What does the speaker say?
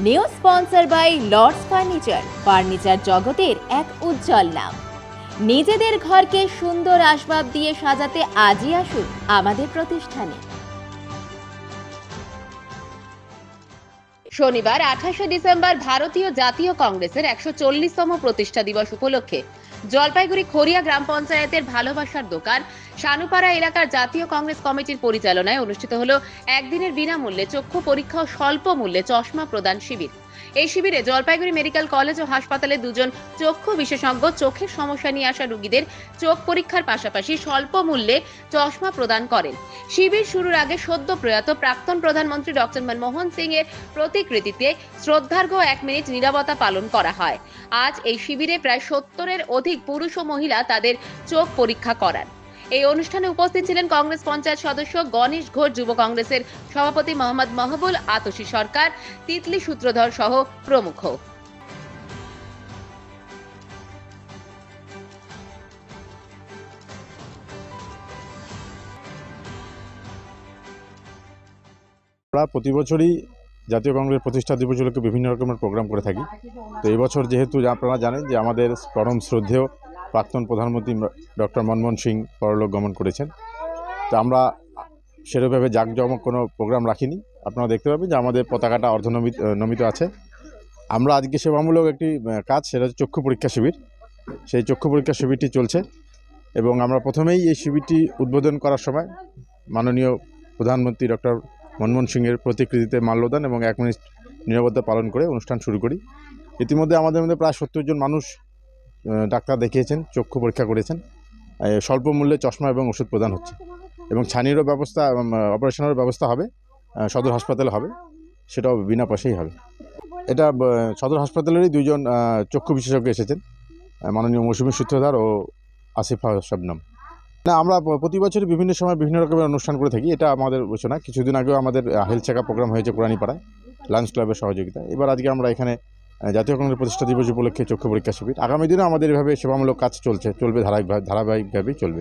New sponsor by Lords furniture জগতের এক উজ্জ্বল নাম। নিজেদের ঘরকে সুন্দর আসবাব দিয়ে সাজাতে আজই আসুন আমাদের প্রতিষ্ঠানে। শনিবার 28শে ডিসেম্বর ভারতীয় জাতীয় কংগ্রেসের 140তম প্রতিষ্ঠা দিবস উপলক্ষে জলপাইগুড়ি খড়িয়া গ্রাম পঞ্চায়েতের ভালোবাসার দোকান শানুপাড়া এলাকার জাতীয় কংগ্রেস কমিটির পরিচালনায় অনুষ্ঠিত হলো একদিনের বিনামূল্যে চক্ষু পরীক্ষা ও স্বল্প মূল্যে চশমা প্রদান শিবির। এই শিবিরে জলপাইগুড়ি মেডিকেল কলেজ ও হাসপাতালে দুজন চক্ষু বিশেষজ্ঞ চোখের সমস্যা নিয়ে আসা রোগীদের চোখ পরীক্ষার পাশাপাশি স্বল্প মূল্যে চশমা প্রদান করেন। শিবির শুরুর আগে সদ্য প্রয়াত প্রাক্তন প্রধানমন্ত্রী ডক্টর মনমোহন সিং এর প্রতিকৃতিতে শ্রদ্ধার্ঘ 1 মিনিট নীরবতা পালন করা হয়। আজ এই শিবিরে প্রায় 70-এর অধিক পুরুষ ও মহিলা তাদের চোখ পরীক্ষা করান। এই অনুষ্ঠানে উপস্থিত ছিলেন কংগ্রেস পঞ্চায়েত সদস্য গণেশ ঘোষ, যুব কংগ্রেসের সভাপতি মোহাম্মদ মহবুল, আতোশী সরকার, তিতলি সূত্রধর সহ প্রমুখ। আমরা প্রতি বছরই জাতীয় কংগ্রেস প্রতিষ্ঠা দিবস উপলক্ষে বিভিন্ন রকমের প্রোগ্রাম করে থাকি। তো এই বছর যেহেতু আপনারা জানেন যে আমাদের পরম শ্রদ্ধেয় প্রাক্তন প্রধানমন্ত্রী ডক্টর মনমোহন সিং পরলোক গমন করেছেন, তো আমরা সেরকমভাবে জাঁকজমক কোনো প্রোগ্রাম রাখিনি। আপনারা দেখতে পাবেন যে আমাদের পতাকাটা অর্ধনমিত আছে। আমরা আজকে সেবামূলক একটি কাজ, সেটা হচ্ছে চক্ষু পরীক্ষা শিবির। সেই চক্ষু পরীক্ষা শিবিরটি চলছে এবং আমরা প্রথমেই এই শিবিরটি উদ্বোধন করার সময় মাননীয় প্রধানমন্ত্রী ডক্টর মনমোহন সিংয়ের প্রতিকৃতিতে মাল্যদান এবং 1 মিনিট নীরবতা পালন করে অনুষ্ঠান শুরু করি। ইতিমধ্যে আমাদের মধ্যে প্রায় 70 জন মানুষ ডাক্তার দেখিয়েছেন, চক্ষু পরীক্ষা করেছেন। স্বল্প মূল্যে চশমা এবং ওষুধ প্রদান হচ্ছে এবং ছানিরও ব্যবস্থা, অপারেশনেরও ব্যবস্থা হবে, সদর হাসপাতালে হবে, সেটাও বিনা পয়সাই হবে। এটা সদর হাসপাতালেরই 2 জন চক্ষু বিশেষজ্ঞ এসেছেন, মাননীয় মৌসুমী সূত্রধার ও আসিফা শবনম। না, আমরা প্রতি বছরই বিভিন্ন সময় বিভিন্ন রকমের অনুষ্ঠান করে থাকি। এটা আমাদের বলছে না, কিছুদিন আগেও আমাদের হেলথ চেকআপ প্রোগ্রাম হয়েছে পুরানীপাড়ায় লায়ন্স ক্লাবের সহযোগিতায়। এবার আজকে আমরা এখানে জাতীয় কংগ্রেস প্রতিষ্ঠা দিবস উপলক্ষে চক্ষু পরীক্ষা শিবির। আগামী দিনে আমাদের এভাবে সেবামূলক কাজ চলবে, ধারাবাহিকভাবেই চলবে।